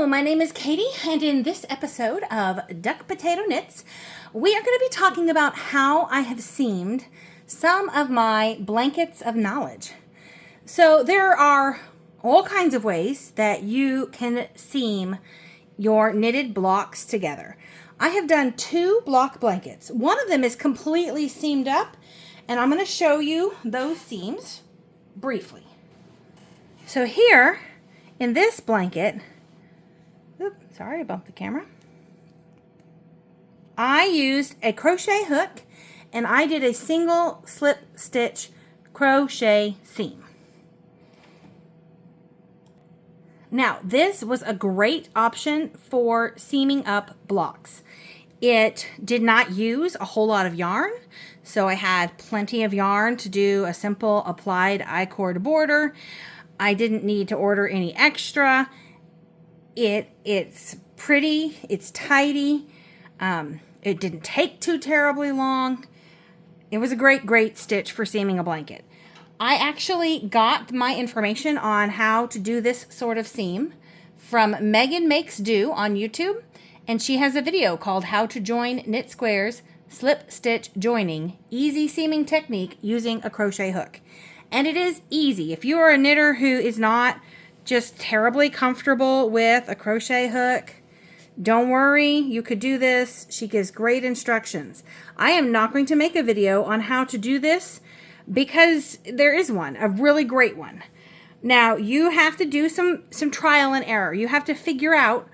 my name is Katie, and in this episode of Duck Potato Knits, we are going to be talking about how I have seamed some of my blankets of knowledge. So there are all kinds of ways that you can seam your knitted blocks together. I have done 2 block blankets. One of them is completely seamed up, and I'm going to show you those seams briefly. So here, in this blanket, sorry, I bumped the camera. I used a crochet hook and I did a single slip stitch crochet seam. Now, this was a great option for seaming up blocks. It did not use a whole lot of yarn, so I had plenty of yarn to do a simple applied I-cord border. I didn't need to order any extra. It's pretty, it's tidy. It didn't take too terribly long. It was a great stitch for seaming a blanket. I actually got my information on how to do this sort of seam from Meghan Makes Do on YouTube, and she has a video called How to Join Knit Squares Slip Stitch Joining Easy Seaming Technique Using a Crochet Hook. And it is easy. If you are a knitter who is not just terribly comfortable with a crochet hook, don't worry, you could do this. She gives great instructions. I am not going to make a video on how to do this because there is one, a really great one. Now, you have to do some trial and error. You have to figure out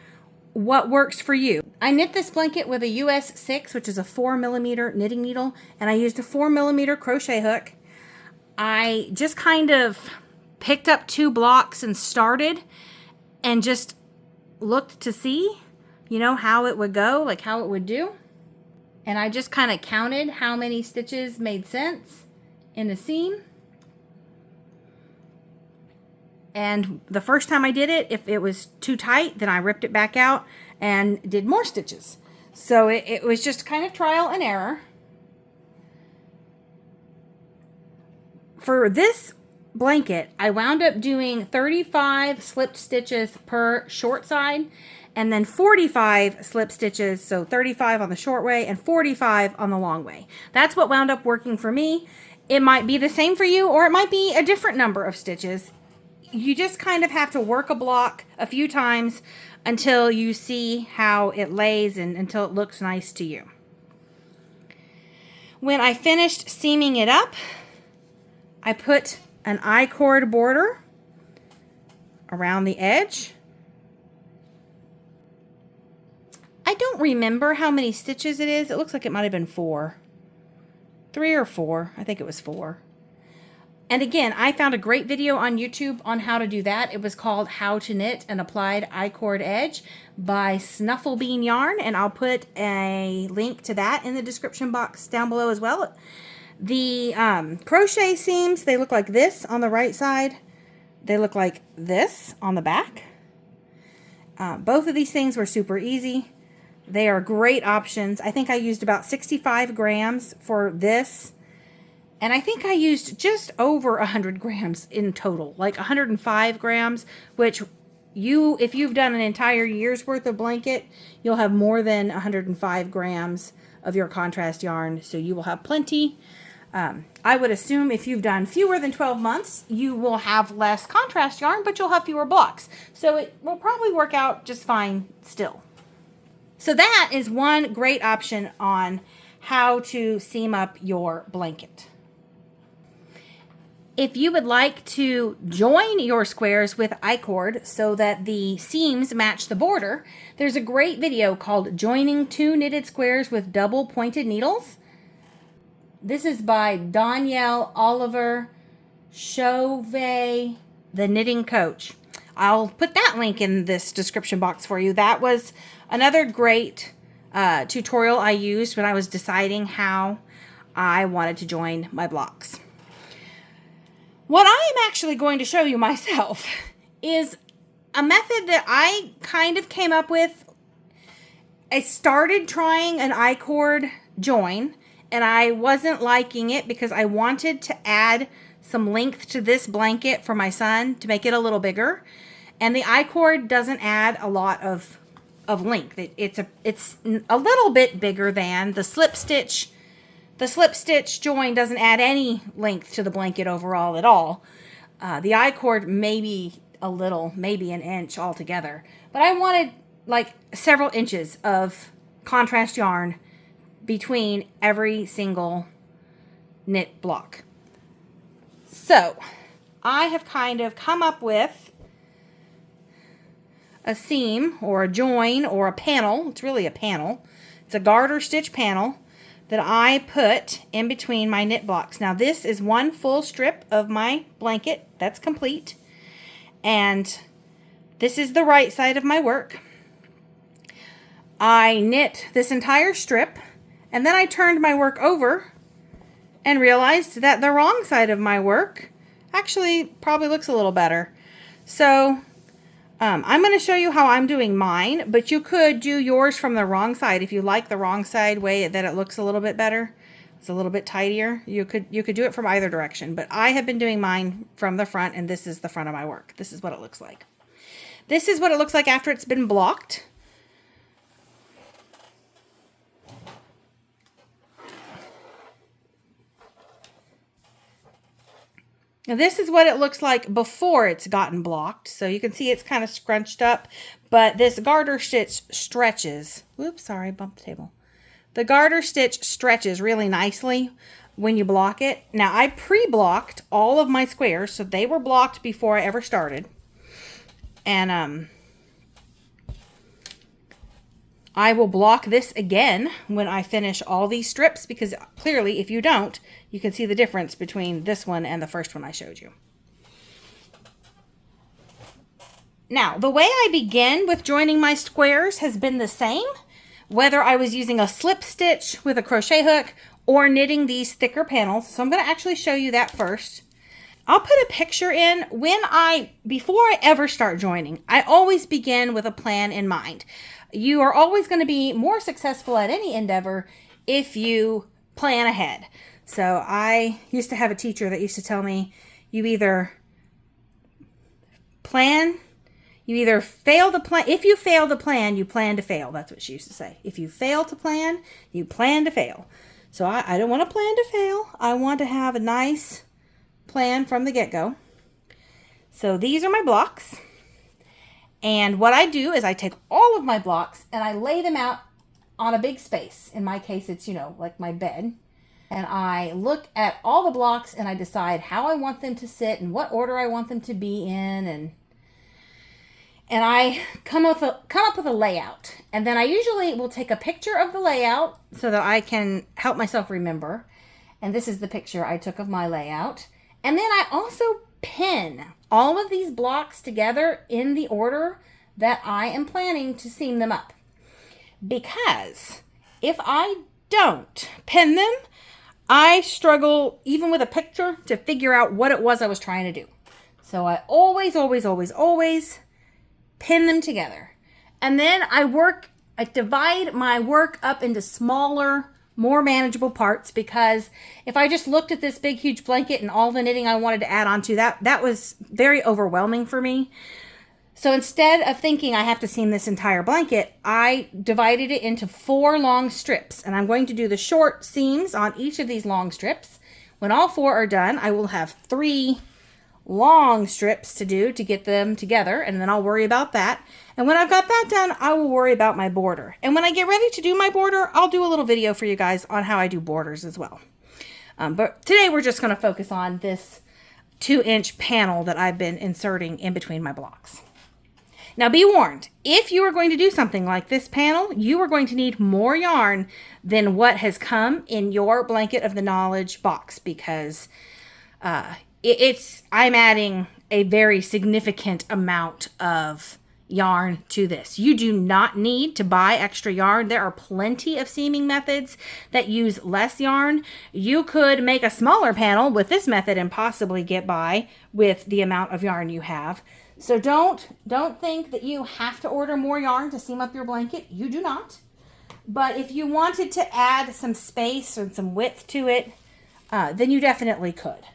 what works for you. I knit this blanket with a US 6, which is a 4mm knitting needle, and I used a 4mm crochet hook. I just kind of picked up 2 blocks and started and just looked to see, you know, how it would go, like how it would do. And I just kind of counted how many stitches made sense in the seam. And the first time I did it, if it was too tight, then I ripped it back out and did more stitches. So it was just kind of trial and error. For this blanket, I wound up doing 35 slipped stitches per short side and then 45 slip stitches, so 35 on the short way and 45 on the long way. That's what wound up working for me. It might be the same for you, or it might be a different number of stitches. You just kind of have to work a block a few times until you see how it lays and until it looks nice to you. When I finished seaming it up, I put an I-cord border around the edge. I don't remember how many stitches it is. It looks like it might have been 4. 3 or 4. I think it was 4. And again, I found a great video on YouTube on how to do that. It was called How to Knit an Applied I-cord Edge by Snufflebean Yarn, and I'll put a link to that in the description box down below as well. The crochet seams, they look like this on the right side. They look like this on the back. Both of these things were super easy. They are great options. I think I used about 65 grams for this. And I think I used just over 100 grams in total, like 105 grams, which if you've done an entire year's worth of blanket, you'll have more than 105 grams of your contrast yarn, so you will have plenty. I would assume if you've done fewer than 12 months, you will have less contrast yarn, but you'll have fewer blocks. So it will probably work out just fine still. So that is one great option on how to seam up your blanket. If you would like to join your squares with I-cord so that the seams match the border, there's a great video called Joining 2 Knitted Squares with Double Pointed Needles. This is by Donielle, Oliver, Showvay, the Knitting Coach. I'll put that link in this description box for you. That was another great tutorial I used when I was deciding how I wanted to join my blocks. What I am actually going to show you myself is a method that I kind of came up with. I started trying an I-cord join, and I wasn't liking it because I wanted to add some length to this blanket for my son to make it a little bigger. And the I-cord doesn't add a lot of length. It's a little bit bigger than the slip stitch. The slip stitch join doesn't add any length to the blanket overall at all. The I-cord maybe a little, maybe an inch altogether. But I wanted like several inches of contrast yarn between every single knit block. So I have kind of come up with a seam or a join or a panel. It's really a panel. It's a garter stitch panel that I put in between my knit blocks. Now this is one full strip of my blanket that's complete, and this is the right side of my work. I knit this entire strip, and then I turned my work over and realized that the wrong side of my work actually probably looks a little better. So I'm going to show you how I'm doing mine, but you could do yours from the wrong side. If you like the wrong side way that it looks a little bit better, it's a little bit tidier, you could do it from either direction. But I have been doing mine from the front, and this is the front of my work. This is what it looks like. This is what it looks like after it's been blocked. Now this is what it looks like before it's gotten blocked. So you can see it's kind of scrunched up, but this garter stitch stretches. Whoops, sorry, I bumped the table. The garter stitch stretches really nicely when you block it. Now I pre-blocked all of my squares, so they were blocked before I ever started. And I will block this again when I finish all these strips, because clearly if you don't, you can see the difference between this one and the first one I showed you. Now, the way I begin with joining my squares has been the same, whether I was using a slip stitch with a crochet hook or knitting these thicker panels. So I'm going to actually show you that first. I'll put a picture in before I ever start joining. I always begin with a plan in mind. You are always going to be more successful at any endeavor if you plan ahead. So I used to have a teacher that used to tell me, you either fail to plan. If you fail to plan, you plan to fail. That's what she used to say. If you fail to plan, you plan to fail. So I don't want to plan to fail. I want to have a nice plan from the get-go. So these are my blocks. And what I do is I take all of my blocks and I lay them out on a big space. In my case, it's, like my bed. And I look at all the blocks and I decide how I want them to sit and what order I want them to be in. And I come up with a layout. And then I usually will take a picture of the layout so that I can help myself remember. And this is the picture I took of my layout. And then I also pin all of these blocks together in the order that I am planning to seam them up. Because if I don't pin them, I struggle, even with a picture, to figure out what it was I was trying to do. So I always pin them together. And then I divide my work up into smaller, more manageable parts, because if I just looked at this big, huge blanket and all the knitting I wanted to add onto that was very overwhelming for me. So instead of thinking I have to seam this entire blanket, I divided it into 4 long strips, and I'm going to do the short seams on each of these long strips. When all 4 are done, I will have 3 long strips to do to get them together, and then I'll worry about that. And when I've got that done, I will worry about my border. And when I get ready to do my border, I'll do a little video for you guys on how I do borders as well. But today we're just going to focus on this 2-inch panel that I've been inserting in between my blocks. Now be warned, if you are going to do something like this panel, you are going to need more yarn than what has come in your Blanket of the Knowledge box, because I'm adding a very significant amount of yarn to this. You do not need to buy extra yarn. There are plenty of seaming methods that use less yarn. You could make a smaller panel with this method and possibly get by with the amount of yarn you have. So don't think that you have to order more yarn to seam up your blanket. You do not. But if you wanted to add some space and some width to it, then you definitely could.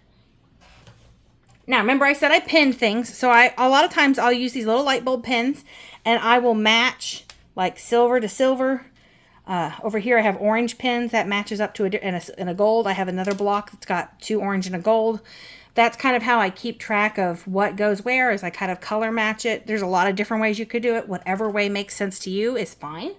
Now, remember I said I pinned things, so a lot of times I'll use these little light bulb pins, and I will match like silver to silver. Over here I have orange pins that matches up to a gold. I have another block that's got 2 orange and a gold. That's kind of how I keep track of what goes where, is I kind of color match it. There's a lot of different ways you could do it. Whatever way makes sense to you is fine.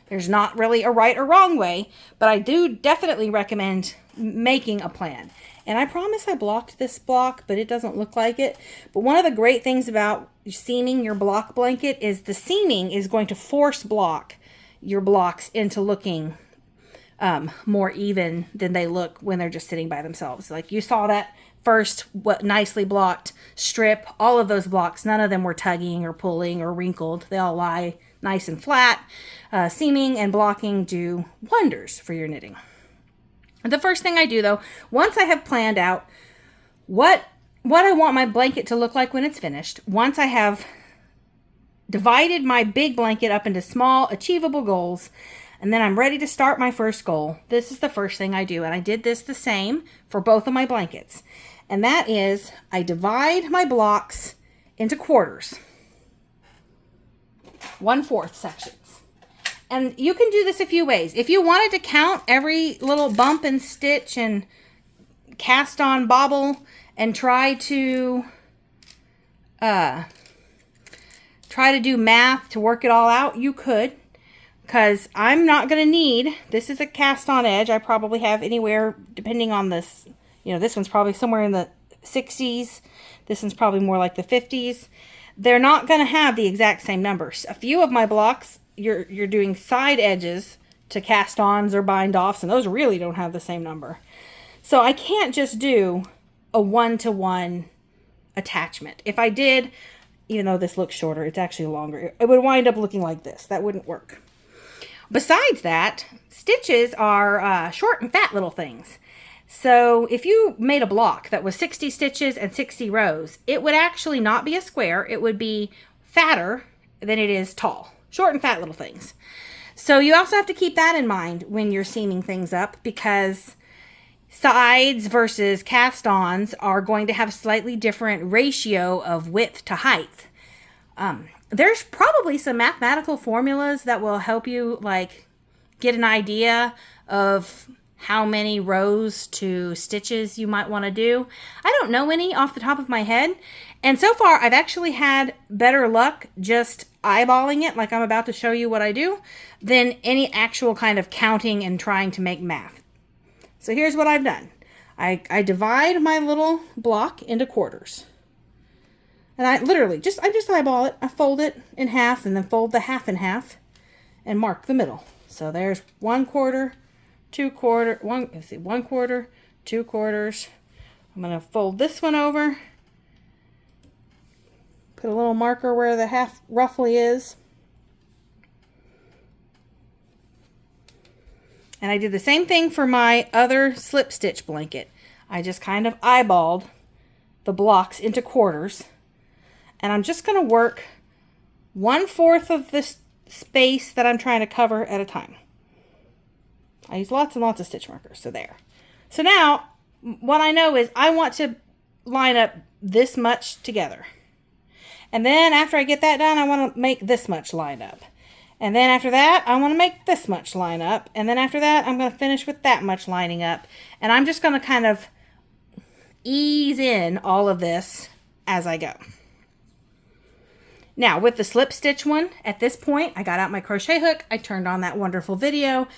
There's not really a right or wrong way, but I do definitely recommend making a plan. And I promise I blocked this block, but it doesn't look like it. But one of the great things about seaming your block blanket is the seaming is going to force block your blocks into looking more even than they look when they're just sitting by themselves. Like you saw that first nicely blocked strip, all of those blocks, none of them were tugging or pulling or wrinkled. They all lie nice and flat. Seaming and blocking do wonders for your knitting. The first thing I do though, once I have planned out what I want my blanket to look like when it's finished, once I have divided my big blanket up into small achievable goals, and then I'm ready to start my first goal, this is the first thing I do. And I did this the same for both of my blankets. And that is I divide my blocks into quarters. 1/4 sections. And you can do this a few ways. If you wanted to count every little bump and stitch and cast on bobble and try to do math to work it all out, you could. Because I'm not going to need, this is a cast on edge. I probably have anywhere, depending on this, this one's probably somewhere in the 60s. This one's probably more like the 50s. They're not going to have the exact same numbers. A few of my blocks, you're doing side edges to cast ons or bind offs, and those really don't have the same number. So I can't just do a 1-to-1 attachment. If I did, even though this looks shorter, it's actually longer. It would wind up looking like this. That wouldn't work. Besides that, stitches are short and fat little things. So if you made a block that was 60 stitches and 60 rows, it would actually not be a square. It would be fatter than it is tall. Short and fat little things. So you also have to keep that in mind when you're seaming things up, because sides versus cast-ons are going to have slightly different ratio of width to height. There's probably some mathematical formulas that will help you like get an idea of how many rows to stitches you might want to do. I don't know any off the top of my head. And so far, I've actually had better luck just eyeballing it, like I'm about to show you what I do, than any actual kind of counting and trying to make math. So here's what I've done. I divide my little block into quarters. And I just eyeball it. I fold it in half and then fold the half in half and mark the middle. So there's 1/4, 2/4, 1/4, 2/4. I'm going to fold this one over. Put a little marker where the half roughly is. And I did the same thing for my other slip stitch blanket. I just kind of eyeballed the blocks into quarters. And I'm just going to work 1/4 of this space that I'm trying to cover at a time. I use lots and lots of stitch markers, so there. So now, what I know is I want to line up this much together. And then after I get that done, I want to make this much line up. And then after that, I want to make this much line up. And then after that, I'm going to finish with that much lining up. And I'm just going to kind of ease in all of this as I go. Now, with the slip stitch one, at this point, I got out my crochet hook, I turned on that wonderful video,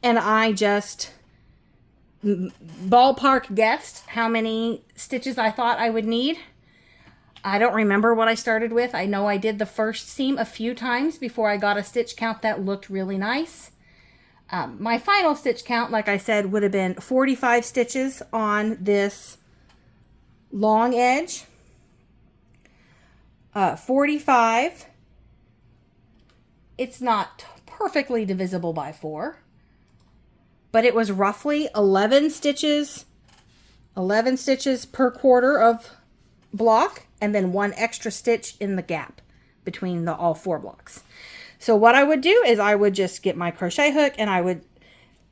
and I just ballpark guessed how many stitches I thought I would need. I don't remember what I started with. I know I did the first seam a few times before I got a stitch count that looked really nice. My final stitch count, like I said, would have been 45 stitches on this long edge. 45. It's not perfectly divisible by 4, but it was roughly 11 stitches per quarter of block, and then 1 extra stitch in the gap between all 4 blocks. So what I would do is I would just get my crochet hook and I would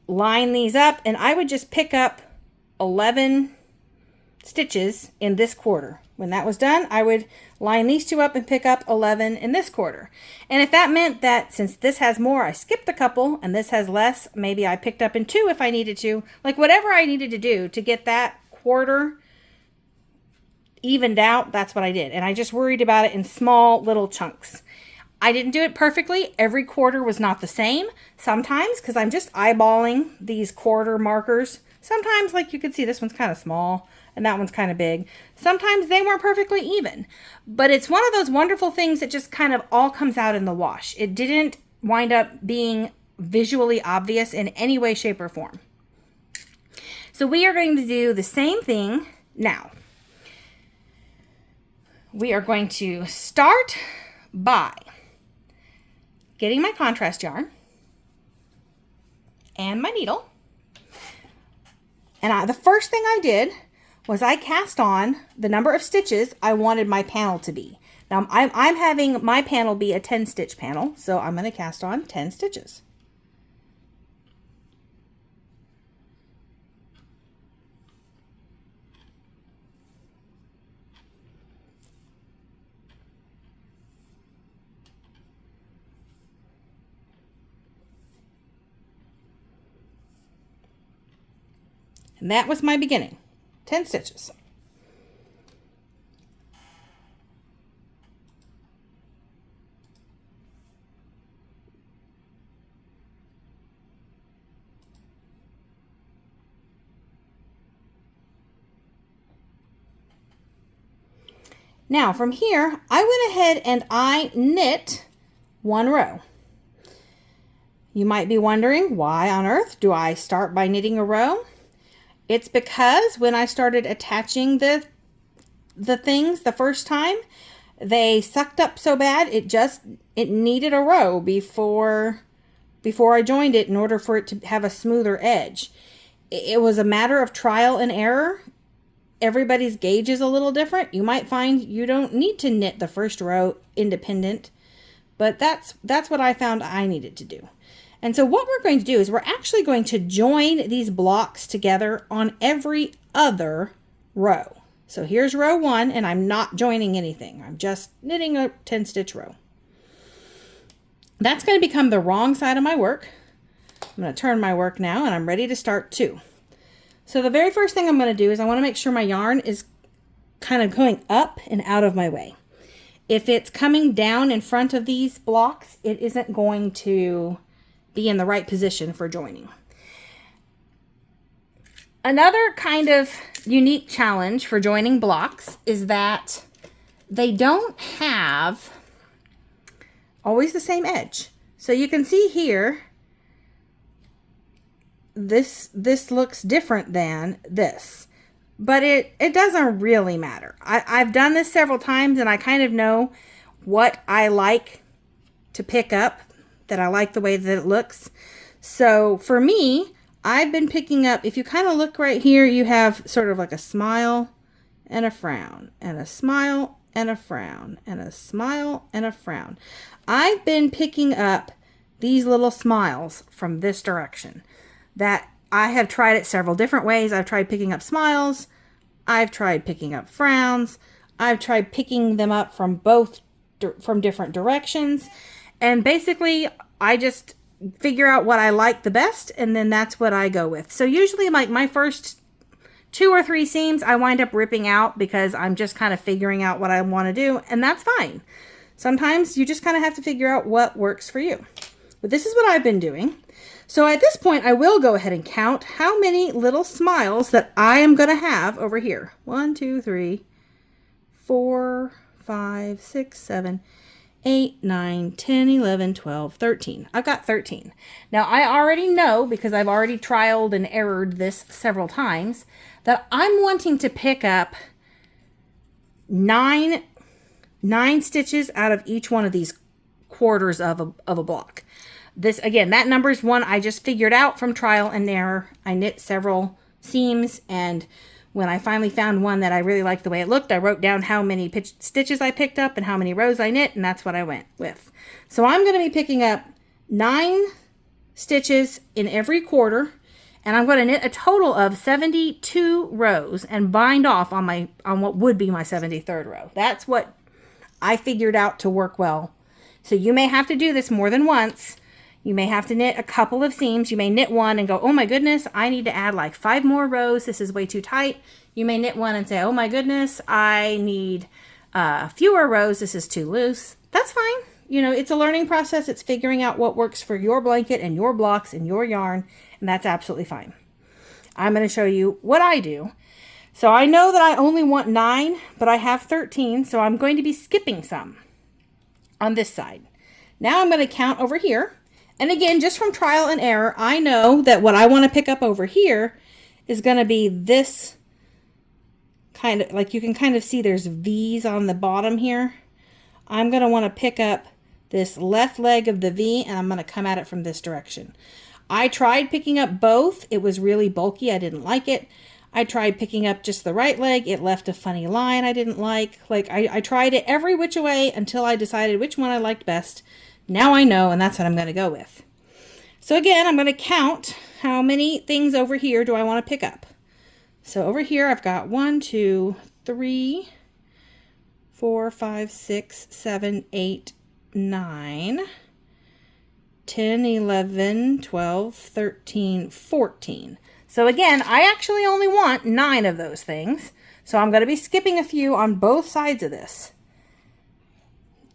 line these up, and I would just pick up 11 stitches in this quarter. When that was done, I would line these two up and pick up 11 in this quarter. And if that meant that since this has more, I skipped a couple and this has less, maybe I picked up in 2 if I needed to. Like whatever I needed to do to get that quarter evened out, that's what I did. And I just worried about it in small little chunks. I didn't do it perfectly. Every quarter was not the same. Sometimes, because I'm just eyeballing these quarter markers, sometimes, like you can see, this one's kind of small and that one's kind of big. Sometimes they weren't perfectly even. But it's one of those wonderful things that just kind of all comes out in the wash. It didn't wind up being visually obvious in any way, shape, or form. So we are going to do the same thing now. We are going to start by getting my contrast yarn and my needle. And the first thing I did was I cast on the number of stitches I wanted my panel to be. Now I'm having my panel be a 10 stitch panel, so I'm going to cast on 10 stitches. And that was my beginning, 10 stitches. Now from here, I went ahead and I knit 1 row. You might be wondering, why on earth do I start by knitting a row? It's because when I started attaching the things the first time, they sucked up so bad it needed a row before I joined it in order for it to have a smoother edge. It was a matter of trial and error. Everybody's gauge is a little different. You might find you don't need to knit the first row independent, but that's what I found I needed to do. And so what we're going to do is we're actually going to join these blocks together on every other row. So here's row 1, and I'm not joining anything. I'm just knitting a 10 stitch row. That's going to become the wrong side of my work. I'm going to turn my work now, and I'm ready to start 2. So the very first thing I'm going to do is I want to make sure my yarn is kind of going up and out of my way. If it's coming down in front of these blocks, it isn't going to be in the right position for joining. Another kind of unique challenge for joining blocks is that they don't have always the same edge. So you can see here, this looks different than this, but it doesn't really matter. I've done this several times and I kind of know what I like to pick up, that I like the way that it looks. So for me, I've been picking up, if you kind of look right here, you have sort of like a smile and a frown and a smile and a frown and a smile and a frown. I've been picking up these little smiles from this direction. That I have tried it several different ways. I've tried picking up smiles. I've tried picking up frowns. I've tried picking them up from different directions. And basically, I just figure out what I like the best, and then that's what I go with. So usually, like my first 2 or 3 seams, I wind up ripping out because I'm just kind of figuring out what I want to do, and that's fine. Sometimes you just kind of have to figure out what works for you. But this is what I've been doing. So at this point, I will go ahead and count how many little smiles that I am going to have over here. 1, 2, 3, 4, 5, 6, 7, 8, 9, 10, 11, 12, 13. I've got 13. Now, I already know, because I've already trialed and errored this several times, that I'm wanting to pick up 9 stitches out of each one of these quarters of a block. This, again, that number is one I just figured out from trial and error. I knit several seams, and when I finally found one that I really liked the way it looked, I wrote down how many stitches I picked up and how many rows I knit, and that's what I went with. So I'm going to be picking up 9 stitches in every quarter, And I'm going to knit a total of 72 rows and bind off on what would be my 73rd row. That's what I figured out to work well. So you may have to do this more than once. You may have to knit a couple of seams. You may knit one and go, oh my goodness, I need to add like 5 more rows. This is way too tight. You may knit one and say, oh my goodness, I need fewer rows. This is too loose. That's fine. You know, it's a learning process. It's figuring out what works for your blanket and your blocks and your yarn, and that's absolutely fine. I'm going to show you what I do. So I know that I only want 9, but I have 13, so I'm going to be skipping some on this side. Now I'm going to count over here. And again, just from trial and error, I know that what I want to pick up over here is going to be this kind of, like you can kind of see there's V's on the bottom here. I'm going to want to pick up this left leg of the V, and I'm going to come at it from this direction. I tried picking up both. It was really bulky. I didn't like it. I tried picking up just the right leg. It left a funny line I didn't like. I tried it every which way until I decided which one I liked best. Now I know, and that's what I'm going to go with. So again, I'm going to count how many things over here do I want to pick up. So over here I've got 1, 2, 3, 4, 5, 6, 7, 8, 9, 10, 11, 12, 13, 14. So again, I actually only want 9 of those things. So I'm going to be skipping a few on both sides of this.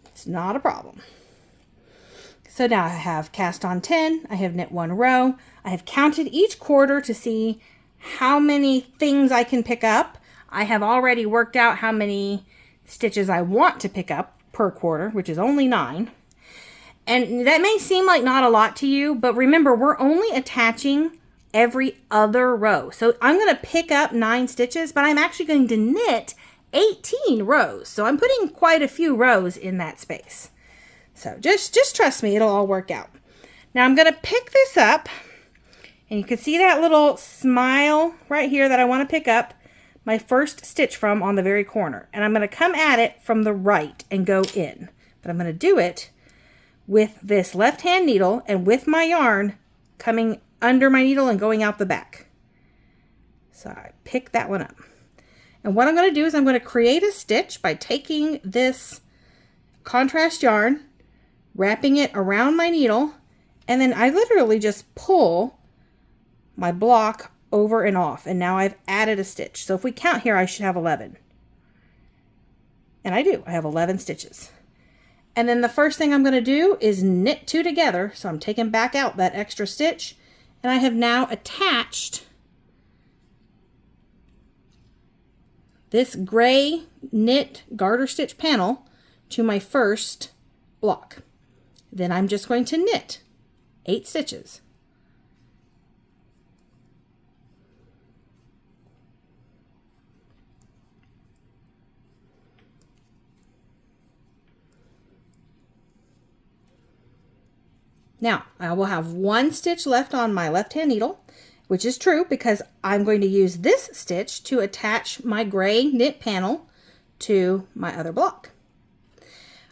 It's not a problem. So now I have cast on 10. I have knit 1 row. I have counted each quarter to see how many things I can pick up. I have already worked out how many stitches I want to pick up per quarter, which is only 9. And that may seem like not a lot to you, but remember, we're only attaching every other row. So I'm going to pick up 9 stitches, but I'm actually going to knit 18 rows. So I'm putting quite a few rows in that space. So just trust me, it'll all work out. Now I'm going to pick this up, and you can see that little smile right here that I want to pick up my first stitch from on the very corner. And I'm going to come at it from the right and go in. But I'm going to do it with this left hand needle and with my yarn coming under my needle and going out the back. So I pick that one up. And what I'm going to do is I'm going to create a stitch by taking this contrast yarn, wrapping it around my needle, and then I literally just pull my block over and off, and now I've added a stitch. So if we count here, I should have 11. And I do. I have 11 stitches. And then the first thing I'm going to do is knit 2 together. So I'm taking back out that extra stitch, and I have now attached this gray knit garter stitch panel to my first block. Then I'm just going to knit 8 stitches. Now, I will have 1 stitch left on my left hand needle, which is true because I'm going to use this stitch to attach my gray knit panel to my other block.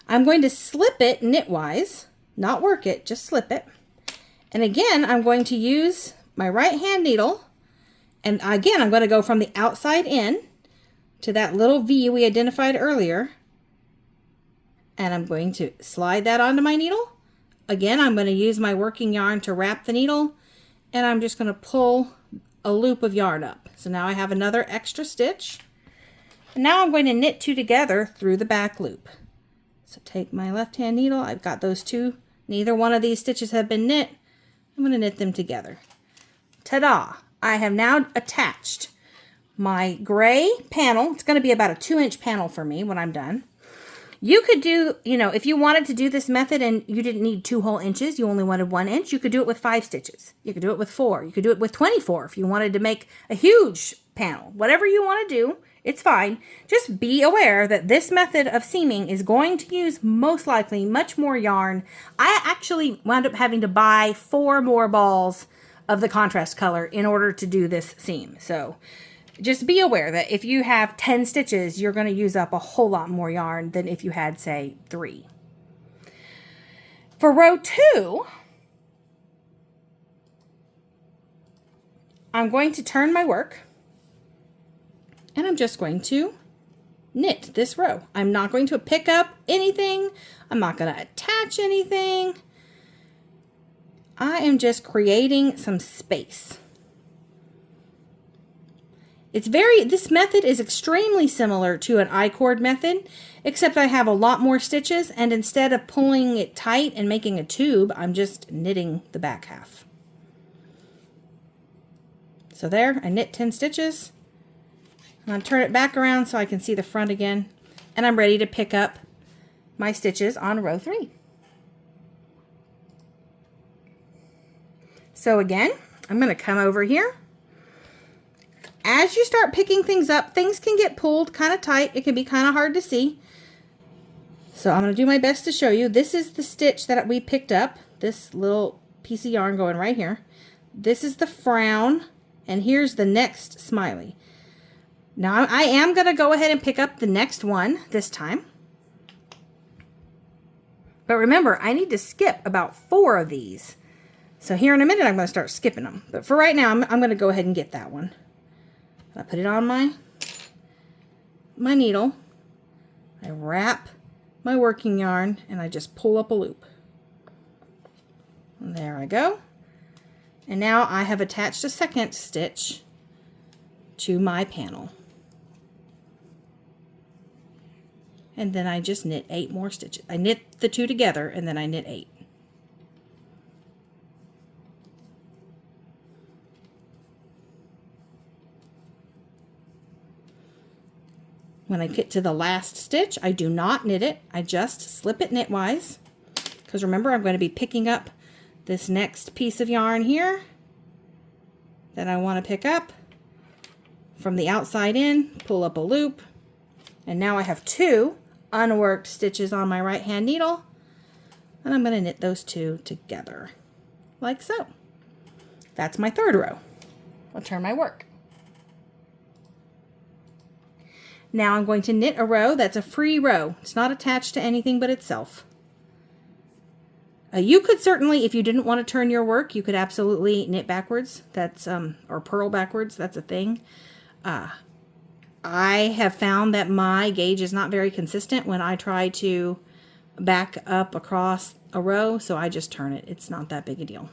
I'm going to slip it knitwise, not work it, just slip it. And again, I'm going to use my right hand needle, and again, I'm going to go from the outside in to that little V we identified earlier, and I'm going to slide that onto my needle. Again, I'm going to use my working yarn to wrap the needle, and I'm just going to pull a loop of yarn up. So now I have another extra stitch. And now I'm going to knit 2 together through the back loop. So take my left hand needle, I've got those 2. Neither one of these stitches have been knit. I'm going to knit them together. Ta-da! I have now attached my gray panel. It's going to be about a 2-inch panel for me when I'm done. You could do, if you wanted to do this method and you didn't need 2 whole inches, you only wanted 1 inch, you could do it with 5 stitches. You could do it with 4. You could do it with 24 if you wanted to make a huge panel. Whatever you want to do, it's fine. Just be aware that this method of seaming is going to use most likely much more yarn. I actually wound up having to buy 4 more balls of the contrast color in order to do this seam. So just be aware that if you have 10 stitches, you're going to use up a whole lot more yarn than if you had, say, 3. For row 2, I'm going to turn my work and I'm just going to knit this row. I'm not going to pick up anything. I'm not going to attach anything. I am just creating some space. This method is extremely similar to an I-cord method, except I have a lot more stitches, and instead of pulling it tight and making a tube, I'm just knitting the back half. So there, I knit 10 stitches. I'm going to turn it back around so I can see the front again, and I'm ready to pick up my stitches on row 3. So again, I'm going to come over here. As you start picking things up, things can get pulled kind of tight. It can be kind of hard to see. So I'm going to do my best to show you. This is the stitch that we picked up. This little piece of yarn going right here. This is the frown, and here's the next smiley. Now I am going to go ahead and pick up the next one this time. But remember, I need to skip about 4 of these. So here in a minute, I'm going to start skipping them. But for right now, I'm going to go ahead and get that one. I put it on my needle. I wrap my working yarn and I just pull up a loop. And there I go. And now I have attached a second stitch to my panel. And then I just knit 8 more stitches. I knit the 2 together and then I knit 8. When I get to the last stitch, I do not knit it. I just slip it knitwise. Because remember, I'm going to be picking up this next piece of yarn here that I want to pick up. From the outside in, pull up a loop. And now I have 2 unworked stitches on my right hand needle. And I'm going to knit those 2 together. Like so. That's my 3rd row. I'll turn my work. Now I'm going to knit a row that's a free row. It's not attached to anything but itself. You could certainly, if you didn't want to turn your work, you could absolutely knit backwards. That's or purl backwards. That's a thing. I have found that my gauge is not very consistent when I try to back up across a row, so I just turn it. It's not that big a deal.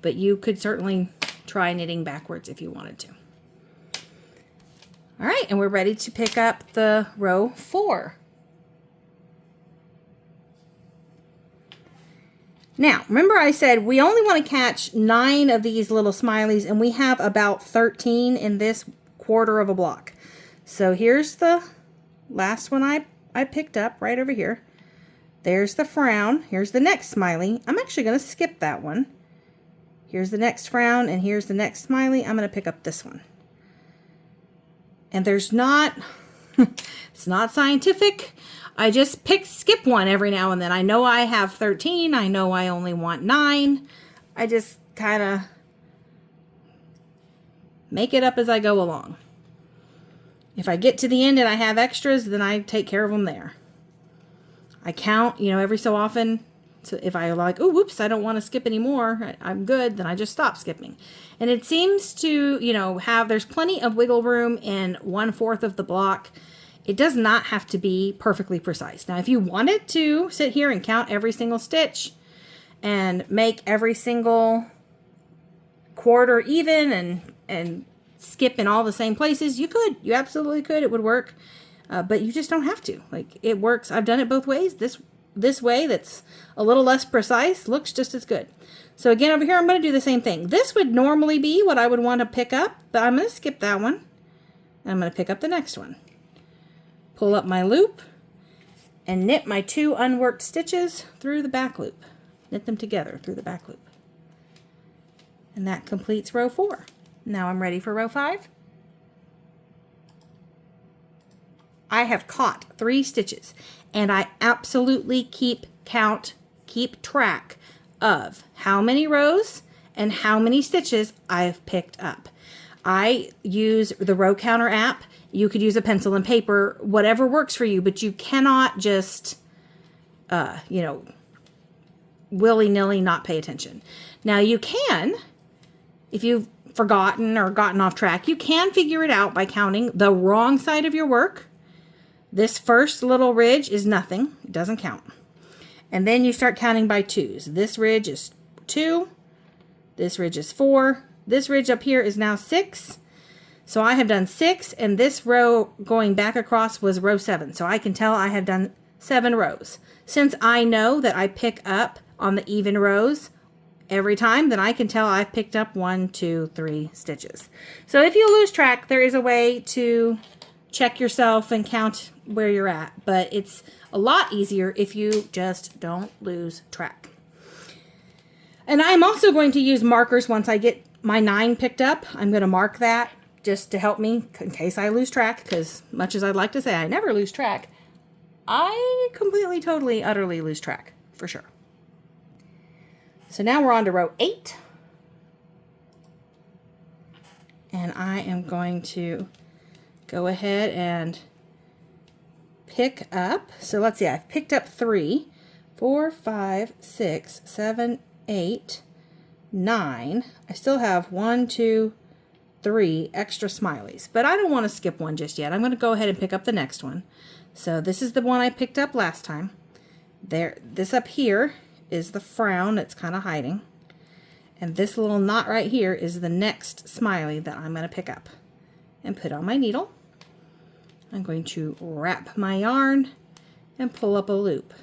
But you could certainly try knitting backwards if you wanted to. All right, and we're ready to pick up the row 4. Now, remember I said we only want to catch 9 of these little smileys, and we have about 13 in this quarter of a block. So here's the last one I picked up right over here. There's the frown. Here's the next smiley. I'm actually going to skip that one. Here's the next frown, and here's the next smiley. I'm going to pick up this one. And there's not, it's not scientific. I just skip one every now and then. I know I have 13. I know I only want 9. I just kind of make it up as I go along. If I get to the end and I have extras, then I take care of them there. I count, every so often. So if I like, oh, whoops, I don't want to skip anymore, I'm good, then I just stop skipping. And it seems to, there's plenty of wiggle room in 1/4 of the block. It does not have to be perfectly precise. Now, if you wanted to sit here and count every single stitch and make every single quarter even and skip in all the same places, you could. You absolutely could. It would work. But you just don't have to. Like, it works. I've done it both ways. This way that's a little less precise looks just as good. So again, over here, I'm going to do the same thing. This would normally be what I would want to pick up, but I'm going to skip that one. And I'm going to pick up the next one. Pull up my loop and knit my 2 unworked stitches through the back loop. Knit them together through the back loop. And that completes row 4. Now I'm ready for row 5. I have caught 3 stitches, and I absolutely keep track of how many rows and how many stitches I've picked up. I use the row counter app. You could use a pencil and paper, whatever works for you, but you cannot just, willy-nilly not pay attention. Now you can if you've forgotten or gotten off track, you can figure it out by counting the wrong side of your work. This first little ridge is nothing. It doesn't count. And then you start counting by twos. This ridge is 2. This ridge is 4. This ridge up here is now 6. So I have done 6, and this row going back across was row 7. So I can tell I have done 7 rows. Since I know that I pick up on the even rows every time, then I can tell I've picked up 1, 2, 3 stitches. So if you lose track, there is a way to check yourself and count where you're at, but it's a lot easier if you just don't lose track. And I'm also going to use markers once I get my 9 picked up. I'm going to mark that just to help me in case I lose track, because much as I'd like to say I never lose track, I completely, totally, utterly lose track, for sure. So now we're on to row 8. And I am going to go ahead and pick up. So let's see, I've picked up 3, 4, 5, 6, 7, 8, 9. I still have 1, 2, 3 extra smileys, but I don't want to skip one just yet. I'm going to go ahead and pick up the next one. So this is the one I picked up last time. There, this up here is the frown that's kind of hiding. And this little knot right here is the next smiley that I'm going to pick up and put on my needle. I'm going to wrap my yarn and pull up a loop.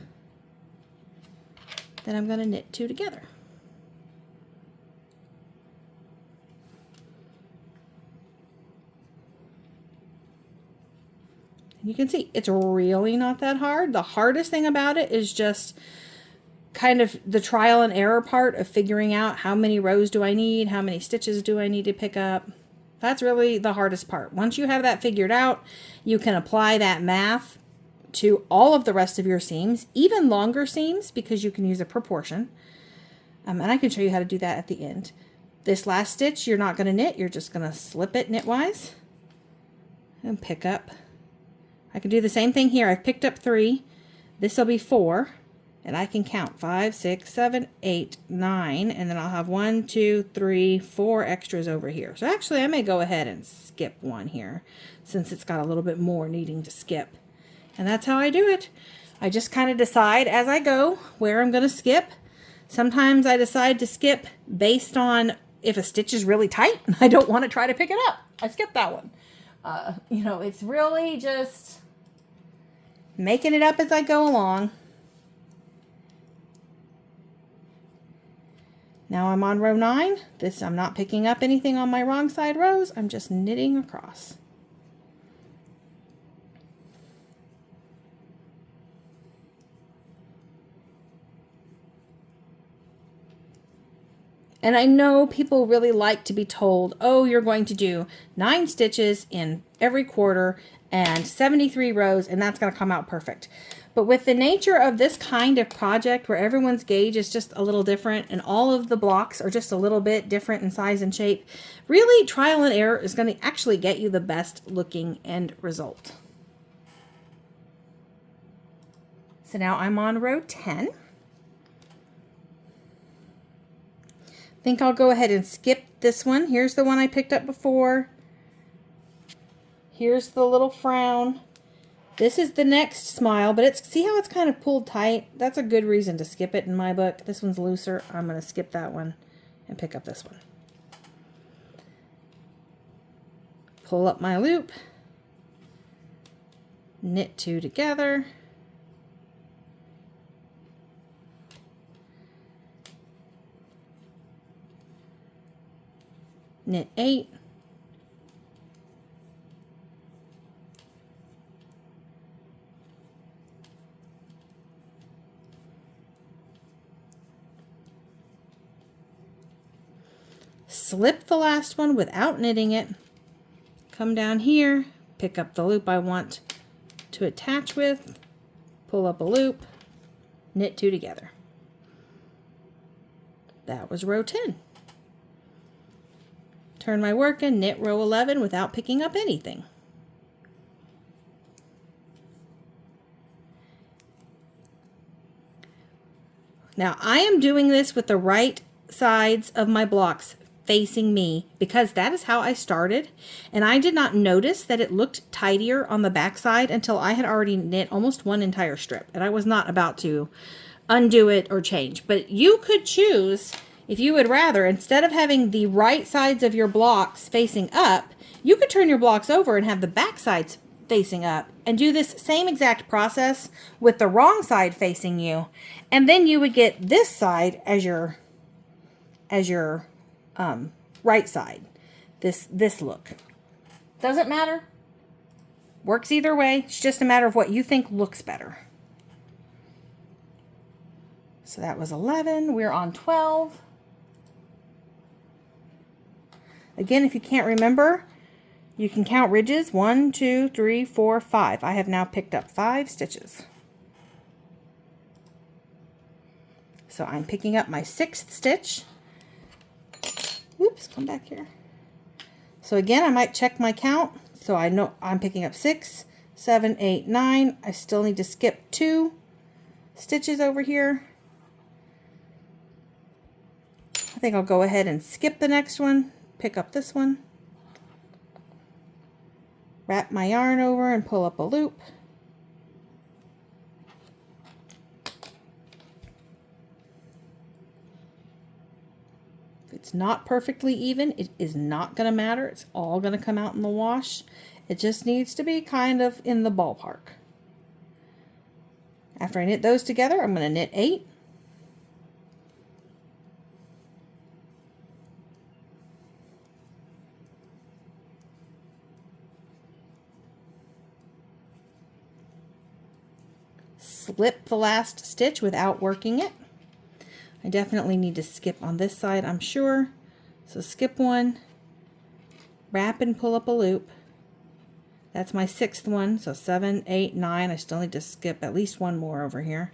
Then I'm going to knit 2 together. You can see it's really not that hard. The hardest thing about it is just kind of the trial and error part of figuring out how many rows do I need, how many stitches do I need to pick up. That's really the hardest part. Once you have that figured out, you can apply that math to all of the rest of your seams, even longer seams, because you can use a proportion. And I can show you how to do that at the end. This last stitch, you're not going to knit. You're just going to slip it knitwise and pick up. I can do the same thing here. I've picked up 3. This will be 4. And I can count 5, 6, 7, 8, 9, and then I'll have 1, 2, 3, 4 extras over here. So actually I may go ahead and skip one here since it's got a little bit more needing to skip. And that's how I do it. I just kind of decide as I go where I'm going to skip. Sometimes I decide to skip based on if a stitch is really tight and I don't want to try to pick it up. I skip that one. You know, it's really just making it up as I go along. Now I'm on row 9. I'm not picking up anything on my wrong side rows. I'm just knitting across. And I know people really like to be told, oh, you're going to do 9 stitches in every quarter and 73 rows, and that's going to come out perfect. But with the nature of this kind of project where everyone's gauge is just a little different and all of the blocks are just a little bit different in size and shape, really trial and error is going to actually get you the best looking end result. So now I'm on row 10. I think I'll go ahead and skip this one. Here's the one I picked up before. Here's the little frown. This is the next smile, but see how it's kind of pulled tight? That's a good reason to skip it in my book. This one's looser. I'm going to skip that one and pick up this one. Pull up my loop. Knit 2 together. Knit 8. Slip the last one without knitting it. Come down here, pick up the loop I want to attach with, pull up a loop, knit 2 together. That was row 10. Turn my work and knit row 11 without picking up anything. Now I am doing this with the right sides of my blocks facing me because that is how I started. And I did not notice that it looked tidier on the back side until I had already knit almost one entire strip. And I was not about to undo it or change. But you could choose, if you would rather, instead of having the right sides of your blocks facing up, you could turn your blocks over and have the back sides facing up and do this same exact process with the wrong side facing you, and then you would get this side as your right side. This look doesn't matter, works either way. It's just a matter of what you think looks better. So that was 11. We're on 12. Again, if you can't remember, you can count ridges. 1, 2, 3, 4, 5. I have now picked up 5 stitches. So I'm picking up my 6th stitch. Oops, come back here. So again, I might check my count. So I know I'm picking up 6, 7, 8, 9. I still need to skip 2 stitches over here. I think I'll go ahead and skip the next one, pick up this one. Wrap my yarn over and pull up a loop. If it's not perfectly even, it is not going to matter. It's all going to come out in the wash. It just needs to be kind of in the ballpark. After I knit those together, I'm going to knit 8. Slip the last stitch without working it. I definitely need to skip on this side, I'm sure. So skip one, wrap and pull up a loop. That's my 6th one, so 7, 8, 9. I still need to skip at least one more over here.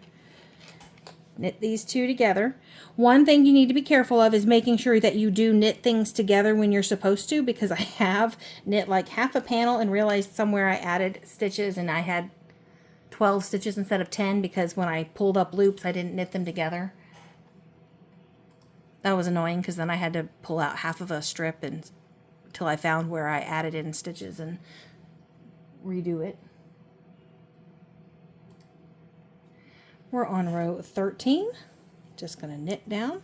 Knit these 2 together. One thing you need to be careful of is making sure that you do knit things together when you're supposed to, because I have knit like half a panel and realized somewhere I added stitches and I had 12 stitches instead of 10 because when I pulled up loops I didn't knit them together. That was annoying because then I had to pull out half of a strip until I found where I added in stitches and redo it. We're on row 13. Just going to knit down.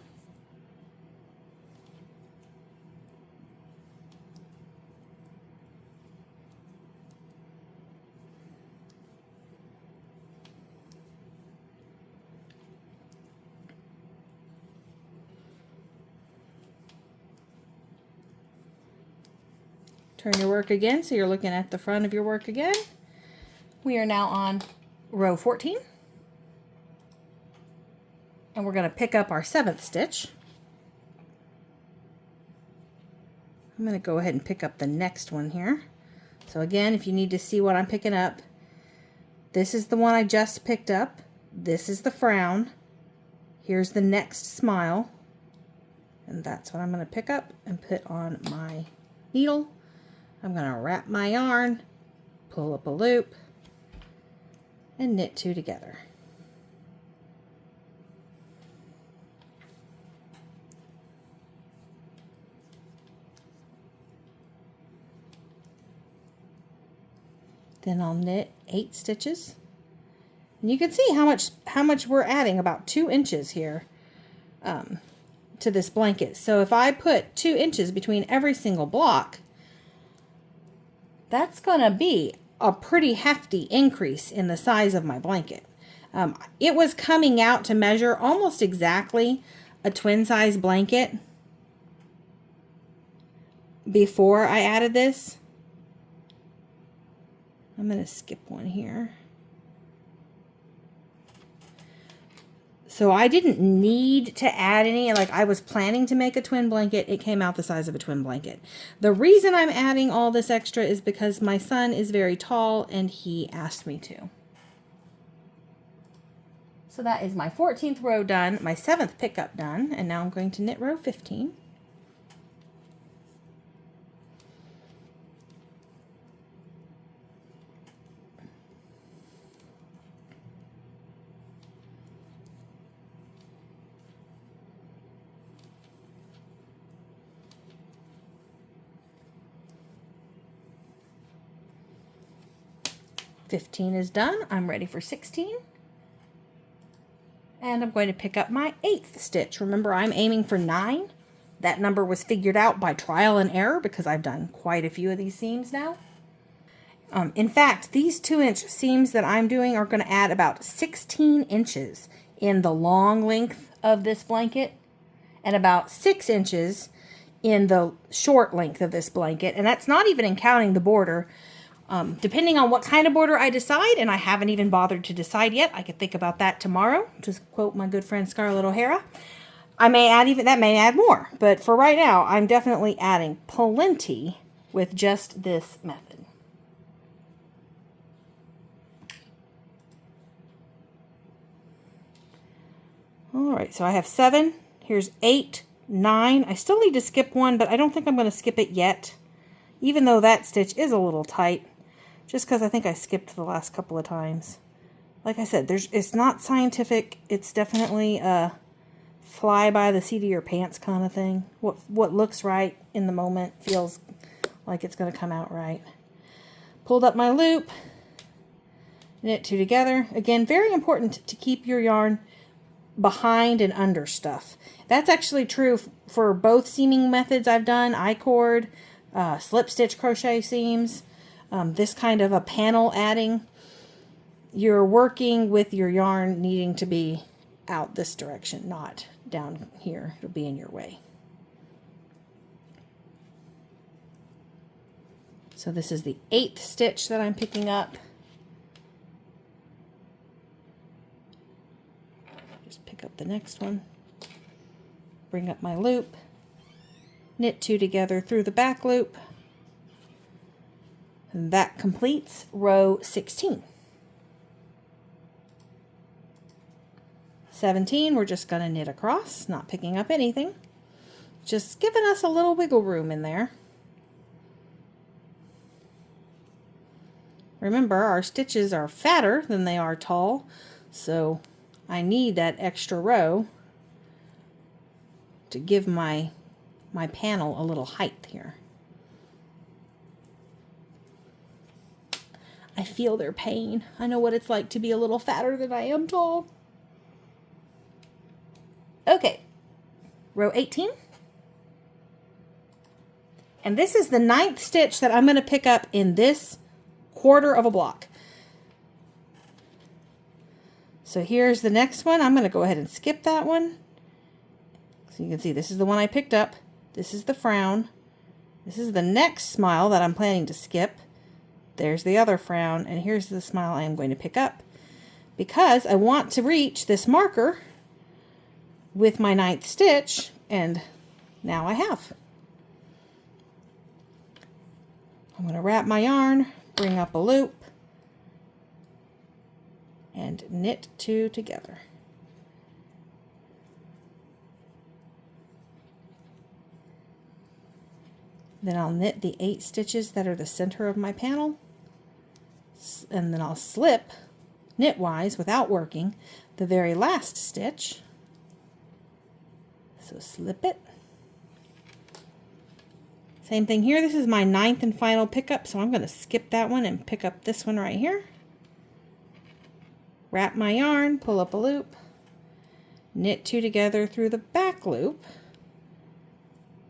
Turn your work again, so you're looking at the front of your work again. We are now on row 14. And we're going to pick up our 7th stitch. I'm going to go ahead and pick up the next one here. So again, if you need to see what I'm picking up, this is the one I just picked up. This is the frown. Here's the next smile. And that's what I'm going to pick up and put on my needle. I'm going to wrap my yarn, pull up a loop, and knit 2 together. Then I'll knit 8 stitches. And you can see how much we're adding, about 2 inches here to this blanket. So if I put 2 inches between every single block, that's going to be a pretty hefty increase in the size of my blanket. It was coming out to measure almost exactly a twin size blanket before I added this. I'm going to skip one here. So I didn't need to add any, like I was planning to make a twin blanket. It came out the size of a twin blanket. The reason I'm adding all this extra is because my son is very tall and he asked me to. So that is my 14th row done, my 7th pickup done, and now I'm going to knit row 15. 15 is done. I'm ready for 16. And I'm going to pick up my 8th stitch. Remember, I'm aiming for 9. That number was figured out by trial and error because I've done quite a few of these seams now. In fact, these 2-inch seams that I'm doing are going to add about 16 inches in the long length of this blanket and about 6 inches in the short length of this blanket. And that's not even in counting the border. Depending on what kind of border I decide, and I haven't even bothered to decide yet, I could think about that tomorrow. Just quote my good friend Scarlett O'Hara. I may add that may add more, but for right now, I'm definitely adding plenty with just this method. All right, so I have 7. Here's 8, 9. I still need to skip one, but I don't think I'm going to skip it yet, even though that stitch is a little tight, just because I think I skipped the last couple of times. Like I said, it's not scientific. It's definitely a fly by the seat of your pants kind of thing. What looks right in the moment feels like it's going to come out right. Pulled up my loop, knit 2 together. Again, very important to keep your yarn behind and under stuff. That's actually true for both seaming methods I've done, I-cord, slip stitch crochet seams, this kind of a panel adding. You're working with your yarn needing to be out this direction, not down here. It'll be in your way. So this is the 8th stitch that I'm picking up. Just pick up the next one, bring up my loop, knit 2 together through the back loop, and that completes row 16. 17, we're just going to knit across, not picking up anything, just giving us a little wiggle room in there. Remember, our stitches are fatter than they are tall, so I need that extra row to give my panel a little height here. I feel their pain. I know what it's like to be a little fatter than I am tall. Okay, row 18. And this is the 9th stitch that I'm going to pick up in this quarter of a block. So here's the next one. I'm going to go ahead and skip that one. So you can see this is the one I picked up. This is the frown. This is the next smile that I'm planning to skip. There's the other frown, and here's the smile I am going to pick up because I want to reach this marker with my 9th stitch, and now I have. I'm going to wrap my yarn, bring up a loop, and knit 2 together. Then I'll knit the 8 stitches that are the center of my panel, and then I'll slip knitwise without working the very last stitch. So slip it. Same thing here. This is my 9th and final pickup, so I'm going to skip that one and pick up this one right here. Wrap my yarn, pull up a loop, knit 2 together through the back loop,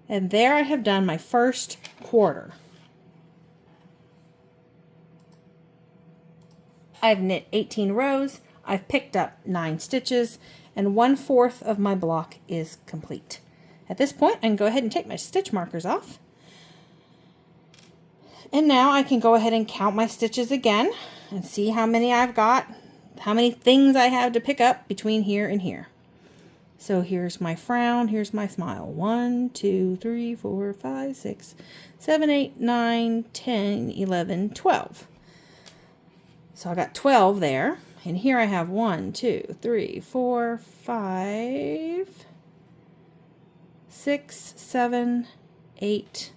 and there I have done my first quarter. I've knit 18 rows, I've picked up 9 stitches, and 1/4 of my block is complete. At this point, I can go ahead and take my stitch markers off. And now I can go ahead and count my stitches again and see how many I've got, how many things I have to pick up between here and here. So here's my frown, here's my smile. 1, 2, 3, 4, 5, 6, 7, 8, 9, 10, 11, 12. So I got 12 there. And here I have 1, 2, 3, 4, 5, 6, 7, 8,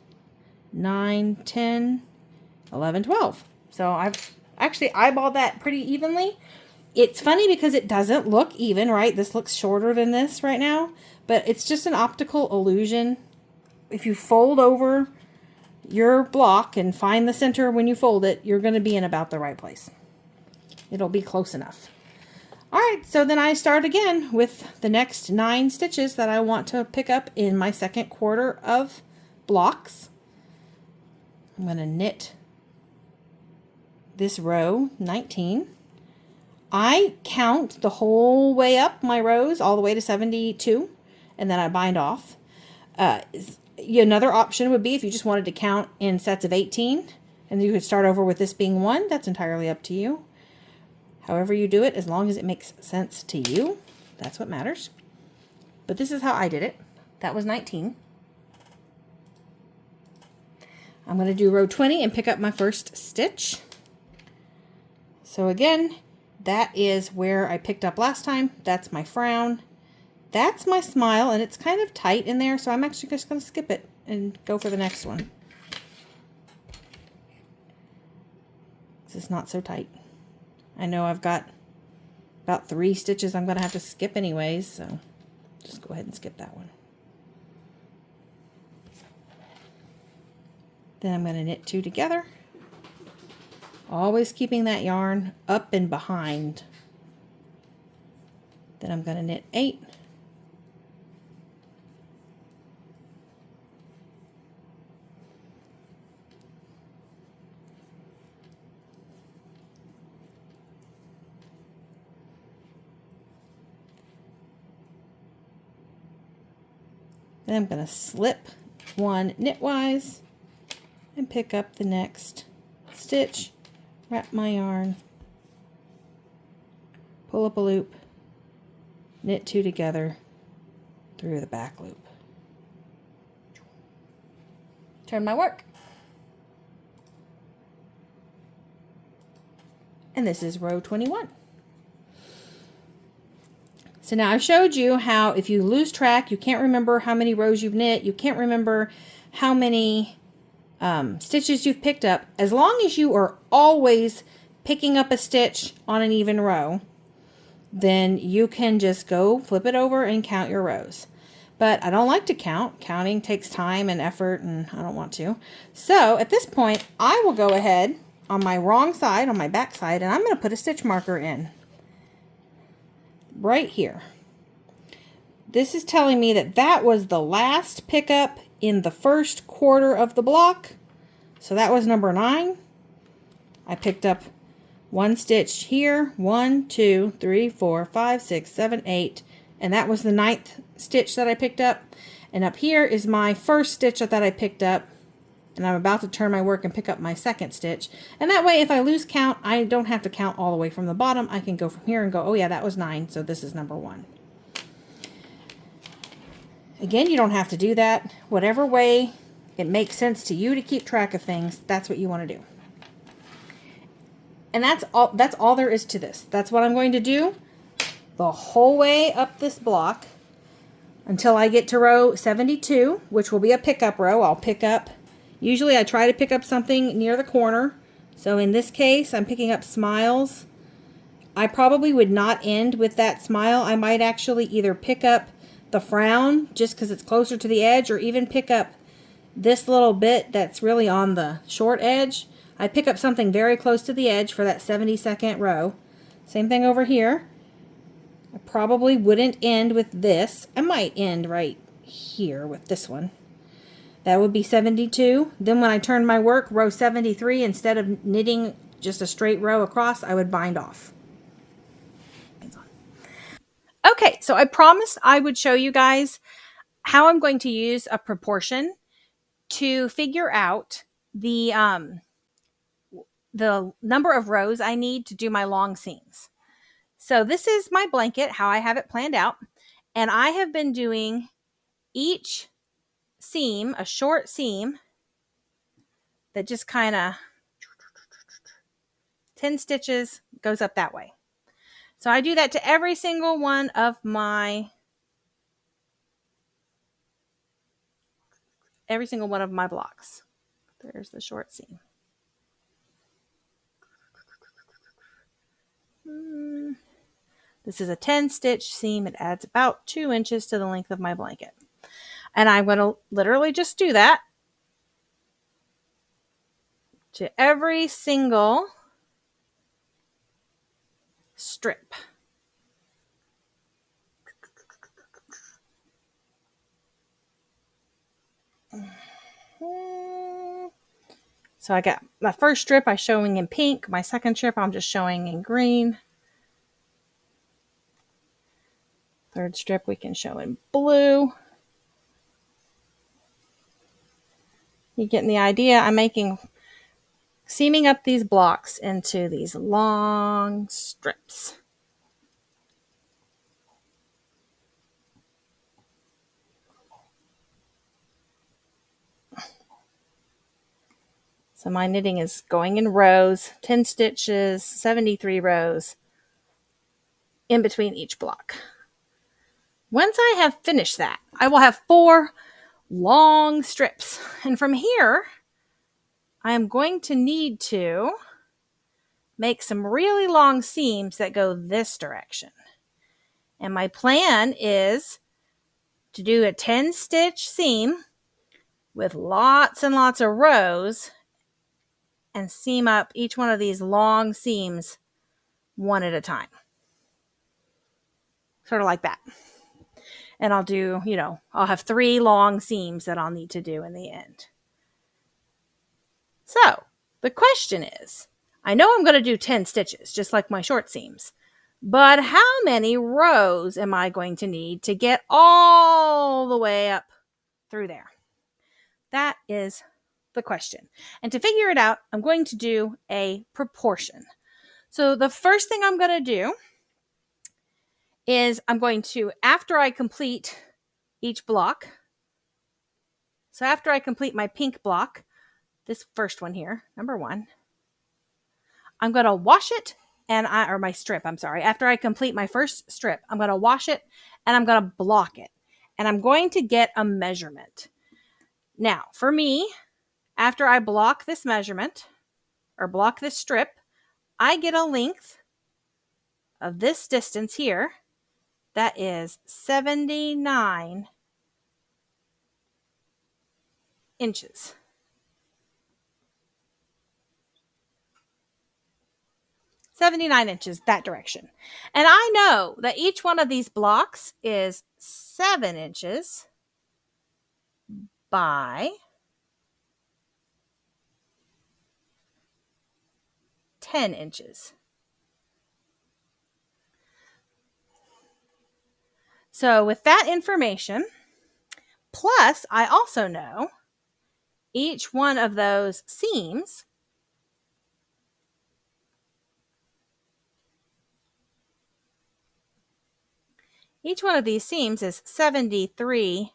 9, 10, 11, 12. So I've actually eyeballed that pretty evenly. It's funny because it doesn't look even, right? This looks shorter than this right now, but it's just an optical illusion. If you fold over your block and find the center when you fold it, you're going to be in about the right place. It'll be close enough. All right, so then I start again with the next 9 stitches that I want to pick up in my second quarter of blocks. I'm going to knit this row 19. I count the whole way up my rows all the way to 72, and then I bind off. Another option would be if you just wanted to count in sets of 18, and you could start over with this being 1. That's entirely up to you. However you do it, as long as it makes sense to you, that's what matters. But this is how I did it. That was 19. I'm going to do row 20 and pick up my first stitch. So again, that is where I picked up last time. That's my frown. That's my smile, and it's kind of tight in there, so I'm actually just going to skip it and go for the next one. This is not so tight. I know I've got about 3 stitches I'm going to have to skip anyways, so just go ahead and skip that one. Then I'm going to knit 2 together, always keeping that yarn up and behind. Then I'm going to knit 8. Then I'm going to slip 1 knitwise and pick up the next stitch, wrap my yarn, pull up a loop, knit 2 together through the back loop. Turn my work. And this is row 21. So now I've showed you how if you lose track, you can't remember how many rows you've knit, you can't remember how many stitches you've picked up, as long as you are always picking up a stitch on an even row, then you can just go flip it over and count your rows. But I don't like to count. Counting takes time and effort, and I don't want to. So at this point, I will go ahead on my wrong side, on my back side, and I'm going to put a stitch marker in. Right here. This is telling me that that was the last pickup in the first quarter of the block. So that was number 9. I picked up 1 stitch here, 1, 2, 3, 4, 5, 6, 7, 8, and that was the 9th stitch that I picked up. And up here is my first stitch that I picked up, and I'm about to turn my work and pick up my second stitch. And that way, if I lose count, I don't have to count all the way from the bottom. I can go from here and go, oh yeah, that was 9, so this is number 1. Again, you don't have to do that. Whatever way it makes sense to you to keep track of things, that's what you want to do. And that's all there is to this. That's what I'm going to do the whole way up this block until I get to row 72, which will be a pickup row. I'll pick up, usually I try to pick up something near the corner. So in this case, I'm picking up smiles. I probably would not end with that smile. I might actually either pick up the frown just because it's closer to the edge, or even pick up this little bit that's really on the short edge. I pick up something very close to the edge for that 72nd row. Same thing over here. I probably wouldn't end with this. I might end right here with this one. That would be 72. Then when I turn my work, row 73, instead of knitting just a straight row across, I would bind off. Okay, so I promised I would show you guys how I'm going to use a proportion to figure out the number of rows I need to do my long seams. So this is my blanket, how I have it planned out. And I have been doing each seam, a short seam that just kind of 10 stitches goes up that way. So I do that to every single one of my blocks. There's the short seam. This is a 10 stitch seam. It adds about 2 inches to the length of my blanket. And I'm going to literally just do that to every single strip. So I got my first strip I'm showing in pink. My second strip I'm just showing in green. Third strip we can show in blue. You getting the idea? I'm seaming up these blocks into these long strips. So my knitting is going in rows, 10 stitches, 73 rows in between each block. Once I have finished that, I will have 4 long strips. And from here, I am going to need to make some really long seams that go this direction. And my plan is to do a 10 stitch seam with lots and lots of rows and seam up each one of these long seams one at a time. Sort of like that. And I'll do, I'll have 3 long seams that I'll need to do in the end. So the question is, I know I'm going to do 10 stitches, just like my short seams, but how many rows am I going to need to get all the way up through there? That is the question. And to figure it out, I'm going to do a proportion. So the first thing I'm going to do is I'm going to, after I complete each block, so after I complete my pink block, this first one here, number 1, I'm going to wash it or my strip, I'm sorry. After I complete my first strip, I'm going to wash it and I'm going to block it. And I'm going to get a measurement. Now, for me, after I block this measurement or block this strip, I get a length of this distance here that is 79 inches. 79 inches that direction. And I know that each one of these blocks is 7 inches by 10 inches. So with that information, plus I also know each one of those seams each one of these seams is 73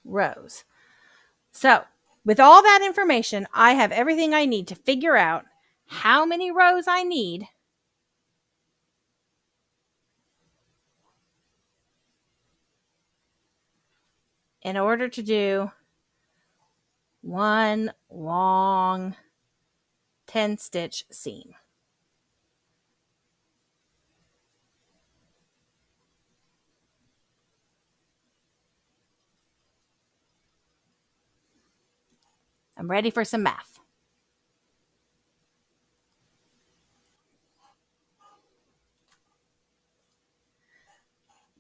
rows. So with all that information, I have everything I need to figure out how many rows I need in order to do one long 10 stitch seam. I'm ready for some math.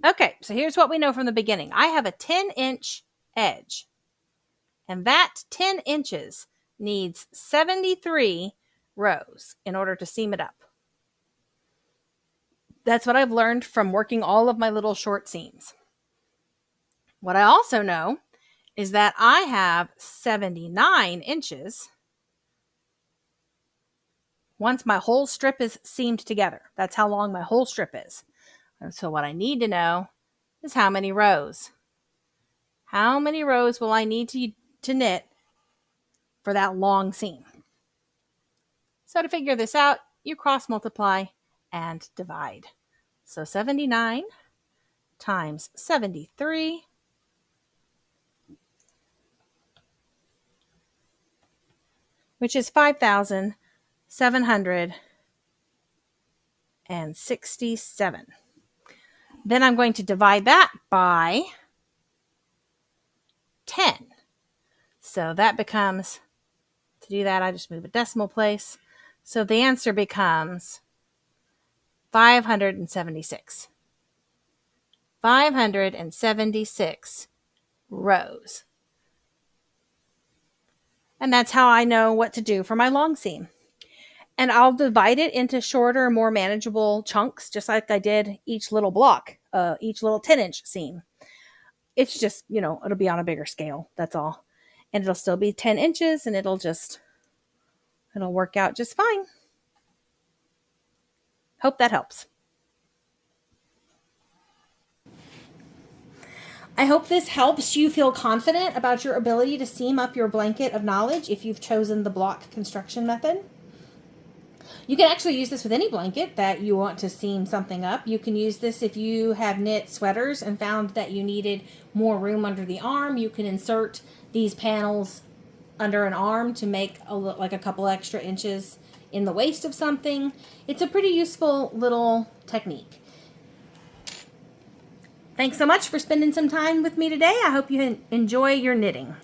Okay, so here's what we know from the beginning. I have a 10-inch edge, and that 10 inches needs 73 rows in order to seam it up. That's what I've learned from working all of my little short seams. What I also know is that I have 79 inches once my whole strip is seamed together. That's how long my whole strip is. And so what I need to know is how many rows. How many rows will I need to knit for that long seam? So to figure this out, you cross multiply and divide. So 79 times 73 which is 5,767. Then I'm going to divide that by 10. So that becomes To do that, I just move a decimal place. So the answer becomes 576. 576 rows. And that's how I know what to do for my long seam. And I'll divide it into shorter, more manageable chunks, just like I did each little block, each little 10-inch seam. It's just, it'll be on a bigger scale. That's all. And it'll still be 10 inches and it'll work out just fine. Hope that helps. I hope this helps you feel confident about your ability to seam up your blanket of knowledge if you've chosen the block construction method. You can actually use this with any blanket that you want to seam something up. You can use this if you have knit sweaters and found that you needed more room under the arm. You can insert these panels under an arm to make like a couple extra inches in the waist of something. It's a pretty useful little technique. Thanks so much for spending some time with me today. I hope you enjoy your knitting.